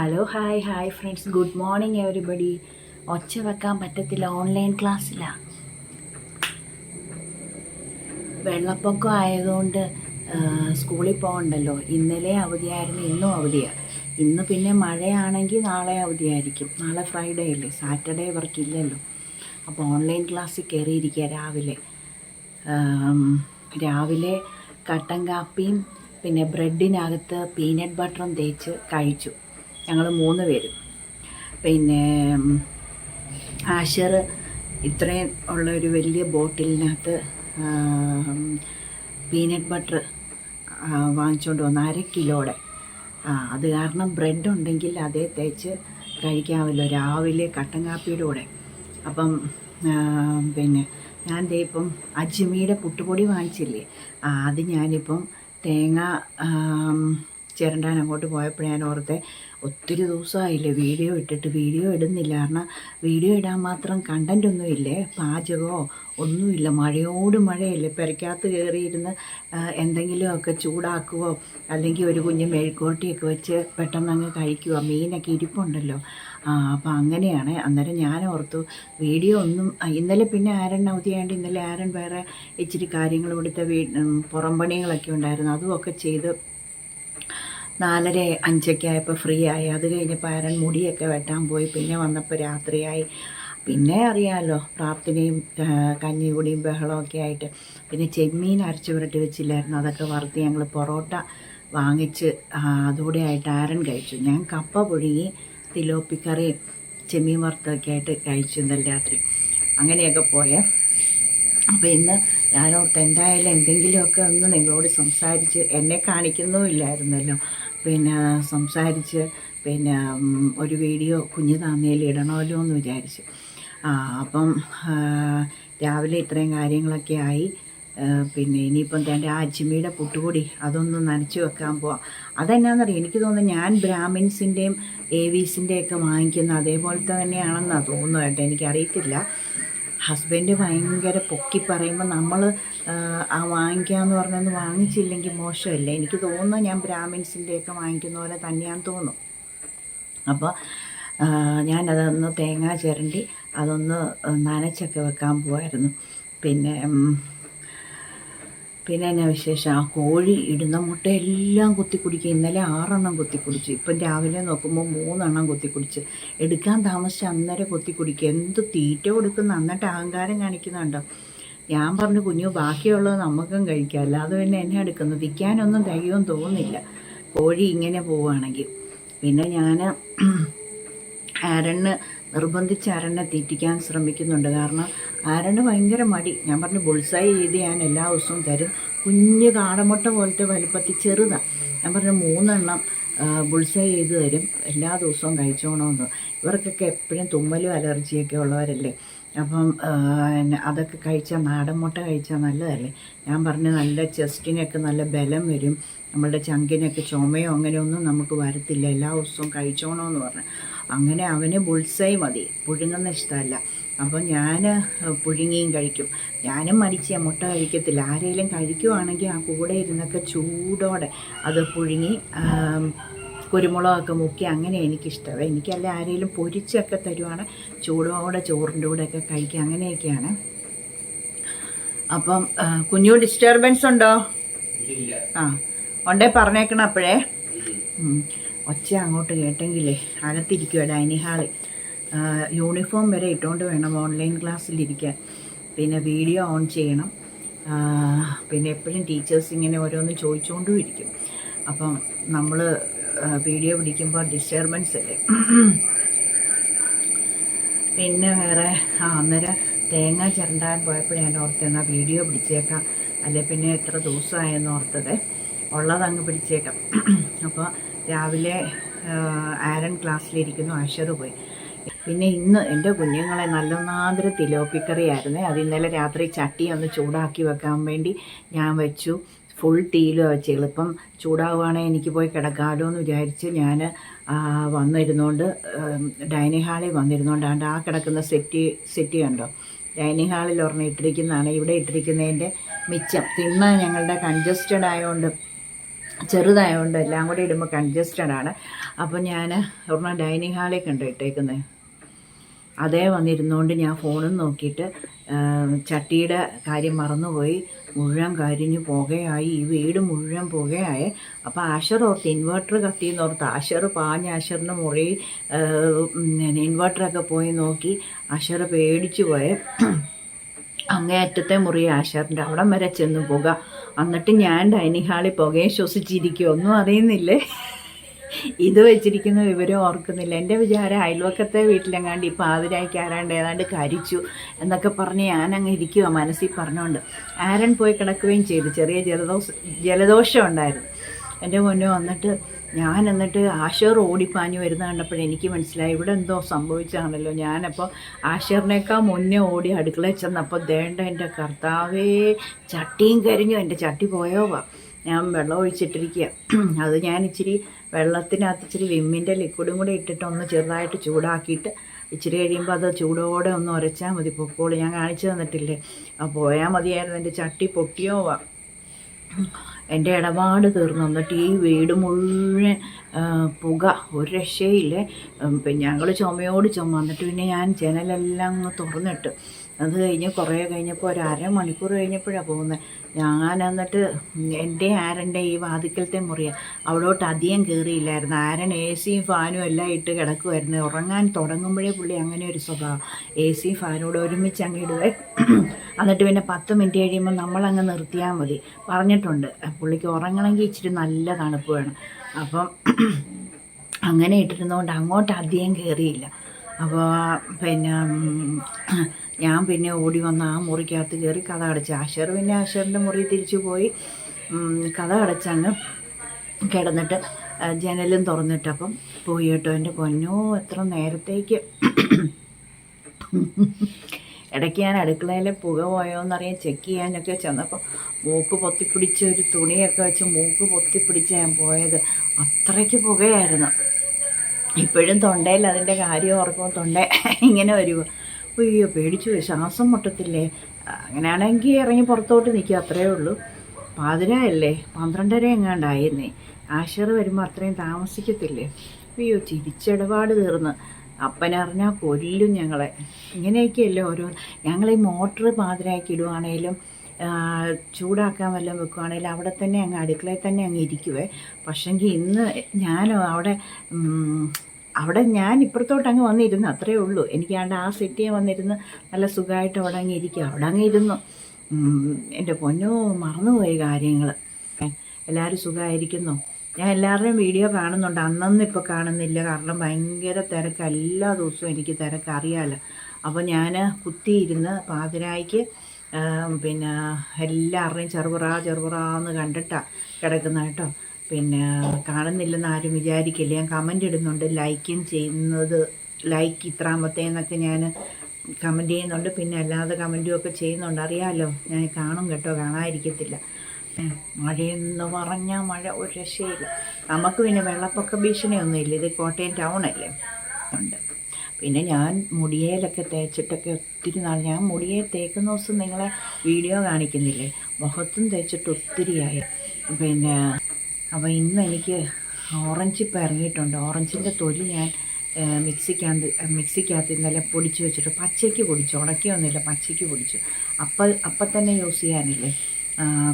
Hello hi friends, good morning everybody. ഒച്ച വെക്കാൻ പറ്റത്തില്ല, ഓൺലൈൻ ക്ലാസ്സിലാണ്. വെള്ളപ്പൊക്കം ആയതുകൊണ്ട് സ്കൂളിൽ പോകണ്ടല്ലോ. ഇന്നലെ അവധിയായിരുന്നു, ഇന്നും അവധിയാണ്. ഇന്ന് പിന്നെ മഴയാണെങ്കിൽ നാളെ അവധിയായിരിക്കും. നാളെ ഫ്രൈഡേ അല്ലേ, സാറ്റർഡേ ഇവർക്കില്ലല്ലോ. അപ്പോൾ ഓൺലൈൻ ക്ലാസ്സിൽ കയറിയിരിക്കുക രാവിലെ കട്ടൻ കാപ്പിയും പിന്നെ ബ്രെഡിനകത്ത് പീനട്ട് ബട്ടറും തേച്ച് കഴിച്ചു ഞങ്ങൾ 3 പേരും. പിന്നെ ആഷർ ഇത്രയും ഉള്ള ഒരു വലിയ ബോട്ടിലിനകത്ത് പീനട്ട് ബട്ടർ വാങ്ങിച്ചുകൊണ്ട് വന്നു, 1/2 കിലോയുടെ. അത് കാരണം ബ്രെഡ് ഉണ്ടെങ്കിൽ അതേ തേച്ച് കഴിക്കാമല്ലോ രാവിലെ കട്ടൻ കാപ്പിയുടെ കൂടെ. അപ്പം പിന്നെ ഞാൻ ഇപ്പം അജ്മിയുടെ പുട്ടുപൊടി വാങ്ങിച്ചില്ലേ, അത് ഞാനിപ്പം തേങ്ങ ചിരണ്ടാൻ അങ്ങോട്ട് പോയപ്പോൾ ഞാൻ ഓർത്തെ ഒത്തിരി ദിവസമായില്ലേ വീഡിയോ ഇട്ടിട്ട്. വീഡിയോ ഇടുന്നില്ല കാരണം വീഡിയോ ഇടാൻ മാത്രം കണ്ടൻ്റ് ഒന്നുമില്ലേ, പാചകമോ ഒന്നുമില്ല. മഴയോട് മഴയല്ലേ, പെരയ്ക്കകത്ത് കയറിയിരുന്ന് എന്തെങ്കിലുമൊക്കെ ചൂടാക്കുവോ അല്ലെങ്കിൽ ഒരു കുഞ്ഞ് മെഴുക്കോട്ടിയൊക്കെ വെച്ച് പെട്ടെന്ന് അങ്ങ് കഴിക്കുക. മീനൊക്കെ ഇരിപ്പുണ്ടല്ലോ. അപ്പം അങ്ങനെയാണ്. അന്നേരം ഞാൻ ഓർത്തു വീഡിയോ ഒന്നും. ഇന്നലെ പിന്നെ ആരൻ അവധിയായതുകൊണ്ട് ഇന്നലെ ആരൻ വേറെ ഇച്ചിരി കാര്യങ്ങൾ ഇവിടുത്തെ പുറം പണികളൊക്കെ ഉണ്ടായിരുന്നു, അതുമൊക്കെ ചെയ്ത് 4:30-5 ആയപ്പോൾ ഫ്രീ ആയി. അത് കഴിഞ്ഞപ്പോൾ ആരൻ മുടിയൊക്കെ വെട്ടാൻ പോയി. പിന്നെ വന്നപ്പോൾ രാത്രിയായി. പിന്നെ അറിയാമല്ലോ, പ്രാർത്ഥനയും കഞ്ഞികുടിയും ബഹളമൊക്കെ ആയിട്ട്. പിന്നെ ചെമ്മീൻ അരച്ച് പുരട്ടി വെച്ചില്ലായിരുന്നു, അതൊക്കെ വറുത്ത് ഞങ്ങൾ പൊറോട്ട വാങ്ങിച്ച് അതുകൂടെ ആയിട്ട് ആരൻ കഴിച്ചു. ഞാൻ കപ്പ പുഴുങ്ങി തിലോപ്പിക്കറിയും ചെമ്മീൻ വറുത്തൊക്കെ ആയിട്ട് കഴിച്ചു ഇന്നലെ രാത്രി. അങ്ങനെയൊക്കെ പോയേ. അപ്പോൾ ഇന്ന് ഞാനോർത്ത് എന്തായാലും എന്തെങ്കിലുമൊക്കെ ഒന്ന് നിങ്ങളോട് സംസാരിച്ച്, എന്നെ കാണിക്കുന്നുമില്ലായിരുന്നല്ലോ, പിന്നെ സംസാരിച്ച് പിന്നെ ഒരു വീഡിയോ കുഞ്ഞു താമയിൽ ഇടണമല്ലോ എന്ന് വിചാരിച്ചു. അപ്പം രാവിലെ ഇത്രയും കാര്യങ്ങളൊക്കെ ആയി. പിന്നെ ഇനിയിപ്പം തൻ്റെ അജ്മിയുടെ പുട്ടുപൊടി അതൊന്ന് നനച്ച് വെക്കാൻ പോവാം. അതെന്നാന്നറിയാം, എനിക്ക് തോന്നുന്നു ഞാൻ ബ്രാഹ്മിൻസിൻ്റെയും ഏവീസിൻ്റെയൊക്കെ വാങ്ങിക്കുന്ന അതേപോലത്തെ തന്നെയാണെന്നാണ് തോന്നുന്നത് കേട്ടോ, എനിക്കറിയത്തില്ല. ഹസ്ബൻഡ് ഭയങ്കര പൊക്കി പറയുമ്പോൾ നമ്മൾ വാങ്ങിക്കാമെന്ന് പറഞ്ഞൊന്ന് വാങ്ങിച്ചില്ലെങ്കിൽ മോശമല്ലേ. എനിക്ക് തോന്നുന്നു ഞാൻ ബ്രാഹ്മിൻസിൻ്റെയൊക്കെ വാങ്ങിക്കുന്ന പോലെ തന്നെയാണെന്ന് തോന്നും. അപ്പോൾ ഞാനതൊന്ന് തേങ്ങ ചിരണ്ടി അതൊന്ന് നനച്ചൊക്കെ വെക്കാൻ പോവായിരുന്നു. പിന്നെ എന്നാ വിശേഷം, കോഴി ഇടുന്ന മുട്ട എല്ലാം കുത്തിക്കുടിക്കുക. ഇന്നലെ 6 കുത്തിക്കുടിച്ചു. ഇപ്പം രാവിലെ നോക്കുമ്പോൾ 3 കുത്തിക്കുടിച്ച്. എടുക്കാൻ താമസിച്ച് അന്നേരം കുത്തിക്കുടിക്കുക. എന്ത് തീറ്റ കൊടുക്കുന്ന, എന്നിട്ട് അഹങ്കാരം കാണിക്കുന്നുണ്ടോ. ഞാൻ പറഞ്ഞു കുഞ്ഞു ബാക്കിയുള്ളത് നമുക്കും കഴിക്കാം, അല്ലാതെ പിന്നെ എന്നെ എടുക്കുന്നു. വിൽക്കാനൊന്നും ധൈര്യവും തോന്നുന്നില്ല കോഴി ഇങ്ങനെ പോവുകയാണെങ്കിൽ. പിന്നെ ഞാൻ ആരണ് നിർബന്ധിച്ച് ആരണ്ണെ തീറ്റിക്കാൻ ശ്രമിക്കുന്നുണ്ട്. കാരണം ആരണ് ഭയങ്കര മടി. ഞാൻ പറഞ്ഞു ബുൾസൈ ചെയ്ത് ഞാൻ എല്ലാ ദിവസവും തരും. കുഞ്ഞ് കാടമുട്ട പോലത്തെ വലുപ്പത്തിൽ ചെറുതാണ്. ഞാൻ പറഞ്ഞു 3 ബുൾസൈ ചെയ്ത് തരും, എല്ലാ ദിവസവും കഴിച്ചോണമെന്ന്. ഇവർക്കൊക്കെ എപ്പോഴും തുമ്മലും അലർജിയൊക്കെ ഉള്ളവരല്ലേ. അപ്പം അതൊക്കെ കഴിച്ചാൽ, നാടൻ മുട്ട കഴിച്ചാൽ നല്ലതല്ലേ. ഞാൻ പറഞ്ഞു നല്ല ചെസ്റ്റിനൊക്കെ നല്ല ബലം വരും, നമ്മളുടെ ചങ്കിനൊക്കെ ചുമയോ അങ്ങനെയൊന്നും നമുക്ക് വരത്തില്ല, എല്ലാ ദിവസവും കഴിച്ചോണമെന്ന് പറഞ്ഞു. അങ്ങനെ അവന് ബുൾസൈ മതി, പുഴുങ്ങുന്ന ഇഷ്ടമല്ല. അപ്പം ഞാൻ പുഴുങ്ങിയും കഴിക്കും. ഞാനും മടിച്ച മുട്ട കഴിക്കത്തില്ല. ആരെങ്കിലും കഴിക്കുവാണെങ്കിൽ ആ കൂടെ ഇരുന്നൊക്കെ ചൂടോടെ അത് പുഴുങ്ങി കുരുമുളകൊക്കെ മുക്കി, അങ്ങനെ എനിക്കിഷ്ടം. എനിക്കല്ല ആരെങ്കിലും പൊരിച്ചൊക്കെ തരുവാണ് ചൂടോടെ ചോറിൻ്റെ കൂടെയൊക്കെ കഴിക്കുക, അങ്ങനെയൊക്കെയാണ്. അപ്പം കുഞ്ഞു ഡിസ്റ്റർബൻസ് ഉണ്ടോ? ഉണ്ടേ പറഞ്ഞേക്കണം അപ്പോഴേ. ഒച്ച അങ്ങോട്ട് കേട്ടെങ്കിലേ. അകത്തിരിക്കുക ഡൈനിങ് ഹാളിൽ. യൂണിഫോം വരെ ഇട്ടുകൊണ്ട് വേണം ഓൺലൈൻ ക്ലാസ്സിലിരിക്കാൻ. പിന്നെ വീഡിയോ ഓൺ ചെയ്യണം. പിന്നെ എപ്പോഴും ടീച്ചേഴ്സ് ഇങ്ങനെ ഓരോന്ന് ചോദിച്ചുകൊണ്ടും ഇരിക്കും. അപ്പം നമ്മൾ വീഡിയോ പിടിക്കുമ്പോൾ ഡിസ്റ്റർബൻസ് അല്ലേ. പിന്നെ വേറെ അന്നേരം തേങ്ങ ചിരണ്ടാൻ പോയപ്പോൾ ഞാൻ ഓർത്തെന്നാൽ വീഡിയോ പിടിച്ചേക്കാം, അല്ലെ പിന്നെ എത്ര ദിവസമായെന്ന് ഓർത്തത് ഉള്ളതങ്ങ് പിടിച്ചേക്കാം. അപ്പോൾ രാവിലെ ആരൻ ക്ലാസ്സിലിരിക്കുന്നു, ആഷർ പോയി. പിന്നെ ഇന്ന് എൻ്റെ കുഞ്ഞുങ്ങളെ നല്ലൊന്നാന്തര തിലോപ്പിക്കറിയായിരുന്നേ. അത് ഇന്നലെ രാത്രി ചട്ടി ഒന്ന് ചൂടാക്കി വെക്കാൻ വേണ്ടി ഞാൻ വെച്ചു. ഫുൾ തീയിലും വെച്ച് എളുപ്പം ചൂടാവുകയാണെങ്കിൽ എനിക്ക് പോയി കിടക്കാമല്ലോ എന്ന് വിചാരിച്ച് ഞാൻ വന്നിരുന്നുകൊണ്ട് ഡൈനിങ് ഹാളിൽ വന്നിരുന്നുകൊണ്ടാണ്ട് ആ കിടക്കുന്ന സെറ്റ് കണ്ടോ, ഡൈനിങ് ഹാളിൽ ഒരെണ്ണം ഇട്ടിരിക്കുന്നതാണ്. ഇവിടെ ഇട്ടിരിക്കുന്നതിൻ്റെ മിച്ചം തിന്ന് ഞങ്ങളുടെ കൺജസ്റ്റഡ് ആയതുകൊണ്ട് ചെറുതായതുകൊണ്ട് എല്ലാം കൂടി ഇടുമ്പോൾ കൺജസ്റ്റഡ് ആണ്. അപ്പോൾ ഞാൻ ഒരെണ്ണം ഡൈനിങ് ഹാളിൽ കണ്ടു ഇട്ടേക്കുന്നത്. അതേ വന്നിരുന്നുകൊണ്ട് ഞാൻ ഫോണും നോക്കിയിട്ട് ചട്ടിയുടെ കാര്യം മറന്നുപോയി. മുഴുവൻ കരിഞ്ഞ് പുകയായി, ഈ വീട് മുഴുവൻ പുകയായി. അപ്പോൾ ആഷർ ഓർത്ത് ഇൻവെർട്ടർ കത്തിയെന്ന് ഓർത്ത് ആഷർ പാഞ്ഞ് ആഷറിൻ്റെ മുറി ഇൻവെർട്ടറൊക്കെ പോയി നോക്കി. ആഷർ പേടിച്ചു പോയ അങ്ങേയറ്റത്തെ മുറി ആഷറിൻ്റെ അവിടം വരെ ചെന്ന് പുക. എന്നിട്ട് ഞാൻ ഡൈനിങ് ഹാളിൽ പുകയെ ശ്വസിച്ചിരിക്കും, ഒന്നും അറിയുന്നില്ലേ. ഇത് വെച്ചിരിക്കുന്ന വിവരം ഓർക്കുന്നില്ല. എൻ്റെ വിചാരം അയൽവക്കത്തെ വീട്ടിലെങ്ങാണ്ട് ഇപ്പോൾ ആതിരായിക്ക് ആരാണ്ട് ഏതാണ്ട് കരിച്ചു എന്നൊക്കെ പറഞ്ഞ് ഞാനങ്ങ് ഇരിക്കുക മനസ്സിൽ പറഞ്ഞുകൊണ്ട്. ആരൻ പോയി കിടക്കുകയും ചെയ്തു. ചെറിയ ജലദോഷം ഉണ്ടായിരുന്നു എൻ്റെ മുന്നേ. എന്നിട്ട് ആഷർ ഓടിപ്പാഞ്ഞു വരുന്ന കണ്ടപ്പോൾ എനിക്ക് മനസ്സിലായി ഇവിടെ എന്തോ സംഭവിച്ചാണല്ലോ. ഞാനപ്പോൾ ആഷറിനേക്കാൾ മുന്നേ ഓടി അടുക്കളയിൽ ചെന്നപ്പോൾ ദേണ്ട എൻ്റെ കർത്താവേ, ചട്ടിയും കരിഞ്ഞു. എൻ്റെ ചട്ടി പോയോവാ. ഞാൻ വെള്ളം ഒഴിച്ചിട്ടിരിക്കുക. അത് ഞാൻ ഇച്ചിരി വെള്ളത്തിനകത്ത് ഇച്ചിരി വിമ്മിൻ്റെ ലിക്വിഡും കൂടെ ഇട്ടിട്ട് ഒന്ന് ചെറുതായിട്ട് ചൂടാക്കിയിട്ട് ഇച്ചിരി കഴിയുമ്പോൾ അത് ചൂടോടെ ഒന്ന് ഉരച്ചാൽ മതി, പൊക്കോളൂ. ഞാൻ കാണിച്ചു തന്നിട്ടില്ലേ, പോയാൽ മതിയായിരുന്നു. എൻ്റെ ചട്ടി പൊട്ടിയോവാ. എൻ്റെ ഇടപാട് തീർന്നു. എന്നിട്ട് ഈ വീട് മുഴുവൻ പുക, ഒരു രക്ഷയില്ലേ. പിന്നെ ഞങ്ങൾ ചുമയോട് ചുമ. എന്നിട്ട് പിന്നെ ഞാൻ ജനലെല്ലാം അങ്ങ് തുറന്നിട്ട് അത് കഴിഞ്ഞ് കുറേ കഴിഞ്ഞപ്പോൾ ഒരു അരമണിക്കൂർ കഴിഞ്ഞപ്പോഴാണ് പോകുന്നത് ഞാൻ. എന്നിട്ട് എൻ്റെ ആരൻ്റെ ഈ വാതിക്കലത്തെ മുറിയാണ്, അവിടോട്ട് അധികം കയറിയില്ലായിരുന്നു. ആരൻ എ സിയും ഫാനും എല്ലാം ഇട്ട് കിടക്കുമായിരുന്നു. ഉറങ്ങാൻ തുടങ്ങുമ്പോഴേ പുള്ളി അങ്ങനെ ഒരു സ്വഭാവം, എ സിയും ഫാനൂടെ ഒരുമിച്ച് അങ്ങ് ഇടുവേ. എന്നിട്ട് പിന്നെ 10 മിനിറ്റ് കഴിയുമ്പോൾ നമ്മളങ്ങ് നിർത്തിയാൽ മതി. പറഞ്ഞിട്ടുണ്ട് പുള്ളിക്ക് ഉറങ്ങണമെങ്കിൽ ഇച്ചിരി നല്ല തണുപ്പ് വേണം. അപ്പം അങ്ങനെ ഇട്ടിരുന്നതുകൊണ്ട് അങ്ങോട്ട് അധികം കയറിയില്ല. അപ്പോൾ പിന്നെ ഞാൻ പിന്നെ ഓടി വന്ന് ആ മുറിക്കകത്ത് കയറി കഥ അടച്ച്. ആഷർ പിന്നെ ആഷറിൻ്റെ മുറി തിരിച്ചു പോയി കഥ അടച്ചങ്ങ് കിടന്നിട്ട് ജനലും തുറന്നിട്ടപ്പം പോയി കേട്ടോ. എൻ്റെ പൊന്നോ, എത്ര നേരത്തേക്ക്. ഇടയ്ക്ക് ഞാൻ അടുക്കളയിൽ പുക പോയോന്നറിയാൻ ചെക്ക് ചെയ്യാനൊക്കെ ചെന്നപ്പോൾ മൂക്ക് പൊത്തിപ്പിടിച്ച ഒരു തുണിയൊക്കെ വെച്ച് മൂക്ക് പൊത്തിപ്പിടിച്ച് ഞാൻ പോയത്. അത്രയ്ക്ക് പുകയായിരുന്നു. ഇപ്പോഴും തൊണ്ടയിൽ അതിൻ്റെ കാര്യം ഓർക്കുമ്പോൾ തൊണ്ട ഇങ്ങനെ വരുമോ. അയ്യോ, പേടിച്ചു പോയി, ശ്വാസം മുട്ടത്തില്ലേ. അങ്ങനെയാണെങ്കിൽ ഇറങ്ങി പുറത്തോട്ട് നിൽക്കുക, അത്രയേ ഉള്ളൂ. പാതിരായല്ലേ, 12:30 എങ്ങാണ്ടായിരുന്നേ. ആഷർ വരുമ്പോൾ അത്രയും താമസിക്കത്തില്ലേ. അയ്യോ, ചിരിച്ചിടപാട് തീർന്ന്. അപ്പനറിഞ്ഞാൽ കൊല്ലും ഞങ്ങളെ. ഇങ്ങനെയൊക്കെയല്ലേ ഓരോ. ഞങ്ങളീ മോട്ടർ പാതിരാക്കി ഇടുവാണേലും ചൂടാക്കാൻ വല്ലതും വെക്കുവാണേലും അവിടെ തന്നെ അങ്ങ് അടുക്കളയിൽ തന്നെ അങ്ങ് ഇരിക്കുവേ. പക്ഷെങ്കിൽ ഇന്ന് ഞാൻ അവിടെ ഞാൻ ഇപ്പുറത്തോട്ട് അങ്ങ് വന്നിരുന്നു, അത്രയേ ഉള്ളൂ. എനിക്കാണ്ട് ആ സെറ്റിയെ വന്നിരുന്ന് നല്ല സുഖമായിട്ട് അവിടെ അങ്ങ് ഇരിക്കുക. അവിടെ അങ്ങ് ഇരുന്നു. എൻ്റെ പൊന്നോ, മറന്നുപോയി കാര്യങ്ങൾ. എല്ലാവരും സുഖമായിരിക്കുന്നു. ഞാൻ എല്ലാവരുടെയും വീഡിയോ കാണുന്നുണ്ട്, അന്നൊന്നും ഇപ്പോൾ കാണുന്നില്ല. കാരണം ഭയങ്കര തിരക്ക്, എല്ലാ ദിവസവും എനിക്ക് തിരക്ക് അറിയാമല്ലോ. അപ്പോൾ ഞാൻ കുത്തിയിരുന്ന് പാതിരായ്ക്ക് പിന്നെ എല്ലാവരുടെയും ചെറുപുറാന്ന് കണ്ടിട്ടാണ് കിടക്കുന്നത് കേട്ടോ. പിന്നെ കാണുന്നില്ലെന്ന് ആരും വിചാരിക്കില്ല. ഞാൻ കമൻ്റ് ഇടുന്നുണ്ട്, ലൈക്കും ചെയ്യുന്നത്, ലൈക്ക് ഇത്രാമത്തേന്നൊക്കെ ഞാൻ കമൻറ്റ് ചെയ്യുന്നുണ്ട്. പിന്നെ അല്ലാതെ കമൻറ്റും ഒക്കെ ചെയ്യുന്നുണ്ട്, അറിയാമല്ലോ. ഞാൻ കാണും കേട്ടോ, കാണാതിരിക്കത്തില്ല. മഴയെന്ന് പറഞ്ഞാൽ മഴ ഒരു രക്ഷയില്ല. നമുക്ക് പിന്നെ വെള്ളപ്പൊക്ക ഭീഷണിയൊന്നുമില്ല, ഇത് കോട്ടയം ടൗണല്ലേ ഉണ്ട്. പിന്നെ ഞാൻ മുടിയേലൊക്കെ തേച്ചിട്ടൊക്കെ ഒത്തിരി നാൾ, ഞാൻ മുടിയെ തേക്കുന്ന ദിവസം നിങ്ങളെ വീഡിയോ കാണിക്കുന്നില്ലേ, മുഖത്തും തേച്ചിട്ട് ഒത്തിരിയായി. പിന്നെ അപ്പോൾ എനിക്ക് ഓറഞ്ച് ഇപ്പം ഇറങ്ങിയിട്ടുണ്ട്. ഓറഞ്ചിൻ്റെ തൊലി ഞാൻ മിക്സിക്കകത്ത് ഇന്നലെ പൊടിച്ച് വെച്ചിട്ട്, പച്ചയ്ക്ക് പൊടിച്ചു, ഉണക്കിയൊന്നുമില്ല, പച്ചയ്ക്ക് പൊടിച്ചു. അപ്പം തന്നെ യൂസ് ചെയ്യാനില്ലേ,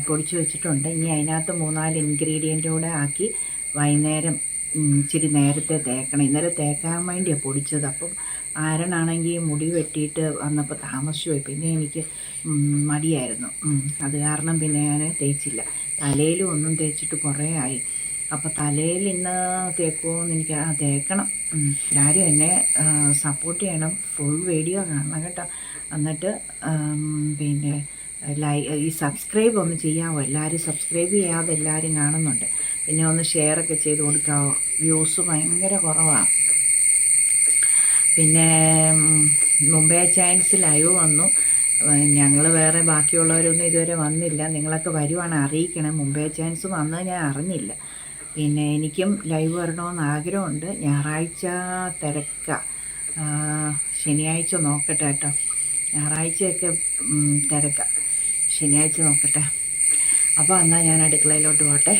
പൊടിച്ച് വെച്ചിട്ടുണ്ട്. ഇനി അതിനകത്ത് 3-4 ഇൻഗ്രീഡിയൻ്റ് കൂടെ ആക്കി വൈകുന്നേരം ഇച്ചിരി നേരത്തെ തേക്കണം. ഇന്നലെ തേക്കാൻ വേണ്ടിയാണ് പൊടിച്ചത്. അപ്പം ആരനാണെങ്കിൽ മുടി വെട്ടിയിട്ട് വന്നപ്പോൾ താമസിച്ചു പോയി. പിന്നെ എനിക്ക് മടിയായിരുന്നു, അത് കാരണം പിന്നെ ഞാൻ തേച്ചില്ല. തലയിലും ഒന്നും തേച്ചിട്ട് കുറേ ആയി. അപ്പോൾ തലയിൽ ഇന്ന് തേക്കുമോയെന്ന് എനിക്ക് തേക്കണം. എല്ലാവരും എന്നെ സപ്പോർട്ട് ചെയ്യണം, ഫുൾ വീഡിയോ കാണണം കേട്ടോ. എന്നിട്ട് പിന്നെ ഈ സബ്സ്ക്രൈബ് ഒന്ന് ചെയ്യാമോ? എല്ലാവരും സബ്സ്ക്രൈബ് ചെയ്യാതെ എല്ലാവരും കാണുന്നുണ്ട്. പിന്നെ ഒന്ന് ഷെയറൊക്കെ ചെയ്ത് കൊടുക്കാമോ? വ്യൂസ് ഭയങ്കര കുറവാണ്. പിന്നെ മുംബൈ ചാൻസ് ലൈവ് വന്നു. ഞങ്ങൾ വേറെ ബാക്കിയുള്ളവരൊന്നും ഇതുവരെ വന്നില്ല. നിങ്ങളൊക്കെ വരുവാണ് അറിയിക്കണം. മുംബൈ ചാൻസ് വന്നത് ഞാൻ അറിഞ്ഞില്ല. പിന്നെ എനിക്കും ലൈവ് വരണമെന്ന് ആഗ്രഹമുണ്ട്. ഞായറാഴ്ച തിരക്കാം, ശനിയാഴ്ച നോക്കട്ടെ കേട്ടോ. ഞായറാഴ്ചയൊക്കെ തിരക്കാം, ശനിയാഴ്ച നോക്കട്ടെ. അപ്പോൾ എന്നാൽ ഞാൻ അടുക്കളയിലോട്ട് പോട്ടെ.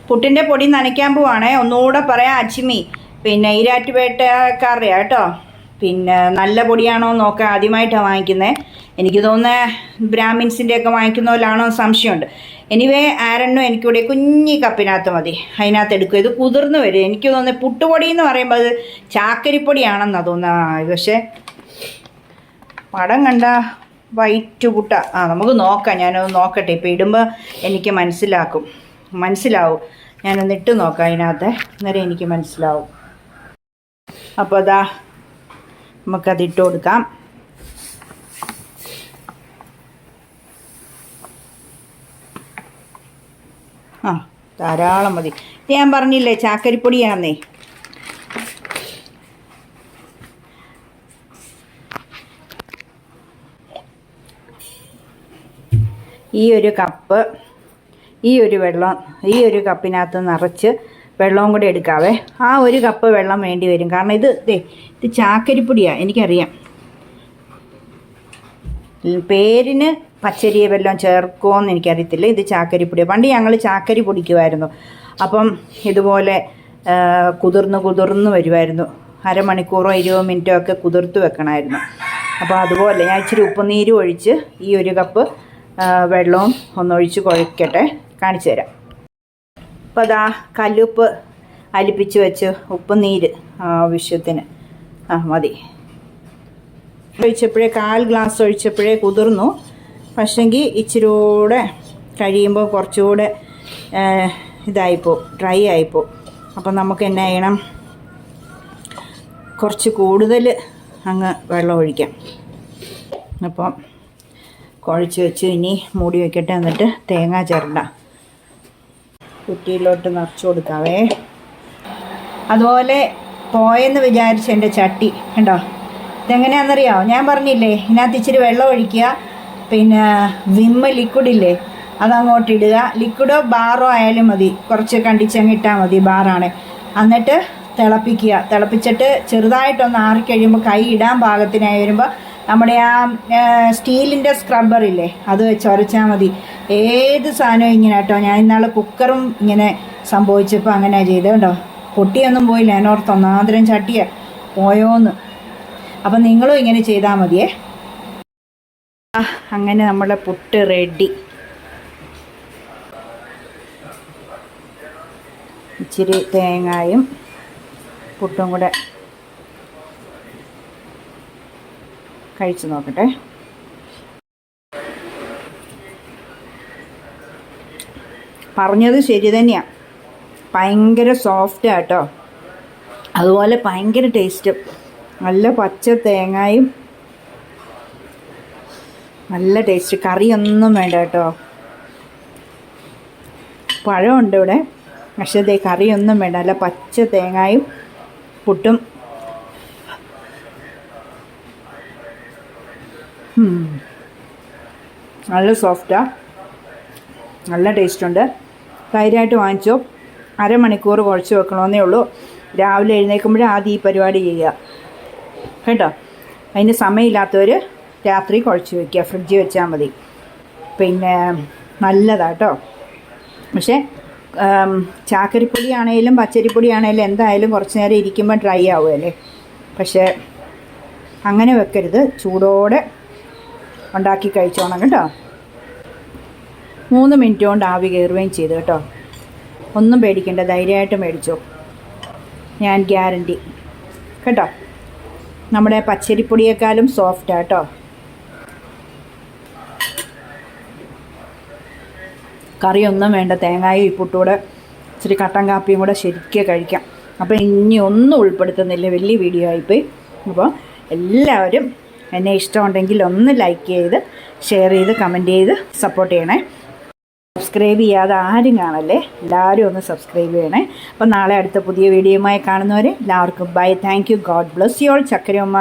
പുട്ടിൻ്റെ പൊടി നനയ്ക്കാൻ പോവാണേ. ഒന്നുകൂടെ പറയാം, അജ്മി പിന്നെ ഈരാറ്റുപേട്ടക്കാരുടെ കേട്ടോ. പിന്നെ നല്ല പൊടിയാണോ നോക്കാം. ആദ്യമായിട്ടാണ് വാങ്ങിക്കുന്നത്. എനിക്ക് തോന്നുന്നത് ബ്രാഹ്മിൻസിൻ്റെയൊക്കെ വാങ്ങിക്കുന്ന പോലാണോ സംശയമുണ്ട്. എനിവേ ആരെണ്ണോ എനിക്കിവിടെ കുഞ്ഞി കപ്പിനകത്ത് മതി, അതിനകത്ത് എടുക്കും. ഇത് കുതിർന്ന് വരും. എനിക്ക് തോന്നുന്നത് പുട്ടുപൊടി എന്ന് പറയുമ്പോൾ അത് ചാക്കരിപ്പൊടിയാണെന്നാണ് തോന്നുന്നത്. പക്ഷേ പടം കണ്ട വൈറ്റ് പുട്ട. നമുക്ക് നോക്കാം, ഞാനത് നോക്കട്ടെ. ഇപ്പോൾ ഇടുമ്പോൾ എനിക്ക് മനസ്സിലാവും. ഞാനൊന്ന് ഇട്ട് നോക്കാം അതിനകത്ത്, അന്നേരം എനിക്ക് മനസ്സിലാവും. അപ്പോൾ അതാ നമുക്കതിട്ട് കൊടുക്കാം. ധാരാളം മതി. ഇത് ഞാൻ പറഞ്ഞില്ലേ ചാക്കരിപ്പൊടിയാന്നേ. ഈ ഒരു കപ്പ്, ഈ ഒരു കപ്പിനകത്ത് നിറച്ച് വെള്ളവും കൂടി എടുക്കാവേ. ആ ഒരു കപ്പ് വെള്ളം വേണ്ടി വരും. കാരണം ഇത് ചാക്കരിപ്പൊടിയാണ്, എനിക്കറിയാം. പേരിന് പച്ചരിയെ വല്ലതും ചേർക്കുമോയെന്ന് എനിക്കറിയത്തില്ല. ഇത് ചാക്കരിപ്പൊടിയാണ്. പണ്ട് ഞങ്ങൾ ചാക്കരി പൊടിക്കുമായിരുന്നു. അപ്പം ഇതുപോലെ കുതിർന്ന് വരുമായിരുന്നു. അരമണിക്കൂറോ 20 മിനിറ്റോ ഒക്കെ കുതിർത്ത് വെക്കണമായിരുന്നു. അപ്പോൾ അതുപോലെ ഞാൻ ഇച്ചിരി ഉപ്പുനീരും ഒഴിച്ച് ഈ ഒരു കപ്പ് വെള്ളവും ഒന്നൊഴിച്ച് കുഴക്കട്ടെ, കാണിച്ചു തരാം. അപ്പോൾ അതാ കല്ലുപ്പ് അലിപ്പിച്ച് വെച്ച് ഉപ്പുനീര് ആവശ്യത്തിന് മതി. ഒഴിച്ചപ്പോഴേ 1/4 ഗ്ലാസ് ഒഴിച്ചപ്പോഴേ കുതിർന്നു. പക്ഷെങ്കിൽ ഇച്ചിരി കൂടെ കഴിയുമ്പോൾ കുറച്ചുകൂടെ ഡ്രൈ ആയിപ്പോൾ. അപ്പം നമുക്ക് എന്നാ ചെയ്യണം, കുറച്ച് കൂടുതൽ അങ്ങ് വെള്ളം ഒഴിക്കാം. അപ്പം കുഴച്ച് വെച്ച് ഇനി മൂടി വയ്ക്കട്ടെ. എന്നിട്ട് തേങ്ങ ചിരണ്ട കുറ്റിയിലോട്ട് നിറച്ച് കൊടുക്കാവേ. അതുപോലെ പോയെന്ന് വിചാരിച്ച് എൻ്റെ ചട്ടി കണ്ടോ, ഇതെങ്ങനെയാണെന്നറിയാമോ? ഞാൻ പറഞ്ഞില്ലേ, ഇതിനകത്ത് ഇച്ചിരി വെള്ളം ഒഴിക്കുക, പിന്നെ വിമ്മ് ലിക്വിഡില്ലേ അതങ്ങോട്ട് ഇടുക. ലിക്വിഡോ ബാറോ ആയാലും മതി, കുറച്ച് കണ്ടിച്ചങ്ങിട്ടാൽ മതി, ബാറാണ്. എന്നിട്ട് തിളപ്പിച്ചിട്ട് ചെറുതായിട്ടൊന്ന് ആറിക്കഴിയുമ്പോൾ കൈ ഇടാൻ പാകത്തിനായി വരുമ്പോൾ നമ്മുടെ ആ സ്റ്റീലിൻ്റെ സ്ക്രബ്ബറില്ലേ അത് വെച്ച് ഉരച്ചാൽ മതി. ഏത് സാധനവും ഇങ്ങനെ കേട്ടോ. ഞാൻ ഇന്നാൾ കുക്കറും ഇങ്ങനെ സംഭവിച്ചപ്പോൾ അങ്ങനെ ചെയ്തത് കേട്ടോ. പൊട്ടിയൊന്നും പോയില്ല. എന്നോർത്ത് ഒന്നാന്തരം ചട്ടിയ പോയോന്ന്. അപ്പം നിങ്ങളും ഇങ്ങനെ ചെയ്താൽ മതിയേ. അങ്ങനെ നമ്മുടെ പുട്ട് റെഡി. ഇച്ചിരി തേങ്ങയും പുട്ടും കൂടെ കഴിച്ചു നോക്കട്ടെ. പറഞ്ഞത് ശരി തന്നെയാണ്. ഭയങ്കര സോഫ്റ്റ് ആട്ടോ. അതുപോലെ ഭയങ്കര ടേസ്റ്റ്. നല്ല പച്ച തേങ്ങയും നല്ല ടേസ്റ്റ്. കറിയൊന്നും വേണ്ട കേട്ടോ. പഴമുണ്ട് ഇവിടെ, പക്ഷേ ദേ കറിയൊന്നും വേണ്ട. നല്ല പച്ച തേങ്ങയും പുട്ടും. നല്ല സോഫ്റ്റാണ്, നല്ല ടേസ്റ്റുണ്ട്. ധൈര്യമായിട്ട് വാങ്ങിച്ചോ. അരമണിക്കൂർ കുഴച്ച് വെക്കണമെന്നേ ഉള്ളൂ. രാവിലെ എഴുന്നേൽക്കുമ്പോഴേ ആദ്യം ഈ പരിപാടി ചെയ്യുക കേട്ടോ. അതിന് സമയമില്ലാത്തവർ രാത്രി കുഴച്ച് വയ്ക്കുക, ഫ്രിഡ്ജിൽ വെച്ചാൽ മതി. പിന്നെ നല്ലതാട്ടോ. പക്ഷേ ചാക്കരിപ്പൊടിയാണേലും പച്ചരിപ്പൊടിയാണേലും എന്തായാലും കുറച്ച് നേരം ഇരിക്കുമ്പോൾ ഡ്രൈ ആവുമല്ലേ. പക്ഷേ അങ്ങനെ വെക്കരുത്, ചൂടോടെ ഉണ്ടാക്കി കഴിച്ചോണം കേട്ടോ. 3 മിനിറ്റ് കൊണ്ട് ആവി കയറുകയും ചെയ്തു കേട്ടോ. ഒന്നും പേടിക്കണ്ട, ധൈര്യമായിട്ട് മേടിച്ചോ, ഞാൻ ഗ്യാരണ്ടി കേട്ടോ. നമ്മുടെ പച്ചരിപ്പൊടിയേക്കാളും സോഫ്റ്റാണ് കേട്ടോ. കറിയൊന്നും വേണ്ട. തേങ്ങയും ഈ പുട്ടൂടെ ഇച്ചിരി കട്ടൻ കാപ്പിയും കൂടെ ശരിക്കും കഴിക്കാം. അപ്പോൾ ഇനി ഒന്നും ഉൾപ്പെടുത്തുന്നില്ല, വലിയ വീഡിയോ ആയിപ്പോയി. അപ്പോൾ എല്ലാവരും എന്നെ ഇഷ്ടമുണ്ടെങ്കിൽ ഒന്ന് ലൈക്ക് ചെയ്ത് ഷെയർ ചെയ്ത് കമൻറ്റ് ചെയ്ത് സപ്പോർട്ട് ചെയ്യണേ. സബ്സ്ക്രൈബ് ചെയ്യാതെ ആരും കാണല്ലേ, എല്ലാവരും ഒന്ന് സബ്സ്ക്രൈബ് ചെയ്യണേ. അപ്പോൾ നാളെ അടുത്ത പുതിയ വീഡിയോയുമായി കാണുന്നവരെ എല്ലാവർക്കും bye. Thank you. God bless you all. ചക്കരമ്മ.